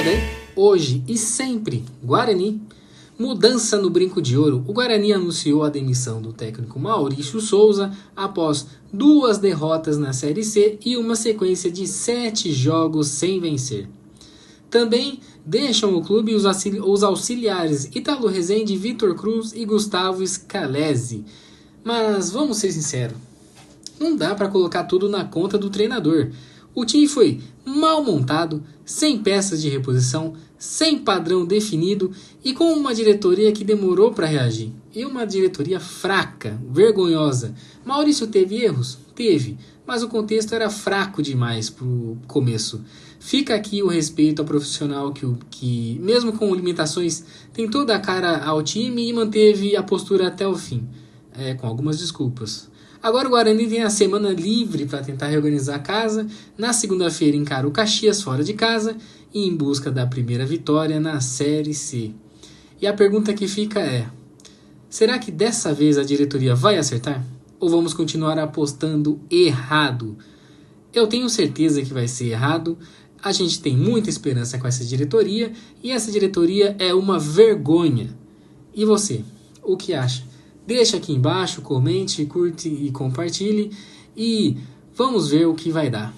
Sábado, hein? Hoje e sempre, Guarani. Mudança no Brinco de Ouro. O Guarani anunciou a demissão do técnico Maurício Souza após 2 derrotas na Série C e uma sequência de 7 jogos sem vencer. Também deixam o clube os auxiliares Ítalo Rezende, Vitor Cruz e Gustavo Scalesi. Mas vamos ser sinceros, não dá para colocar tudo na conta do treinador. O time foi mal montado, sem peças de reposição, sem padrão definido e com uma diretoria que demorou para reagir. E uma diretoria fraca, vergonhosa. Maurício teve erros? Teve, mas o contexto era fraco demais para o começo. Fica aqui o respeito ao profissional que, mesmo com limitações, tem toda a cara ao time e manteve a postura até o fim, com algumas desculpas. Agora o Guarani tem a semana livre para tentar reorganizar a casa. Na segunda-feira encara o Caxias fora de casa e em busca da primeira vitória na Série C. E a pergunta que fica é: será que dessa vez a diretoria vai acertar? Ou vamos continuar apostando errado? Eu tenho certeza que vai ser errado. A gente tem muita esperança com essa diretoria e essa diretoria é uma vergonha. E você, o que acha? Deixa aqui embaixo, comente, curte e compartilhe e vamos ver o que vai dar.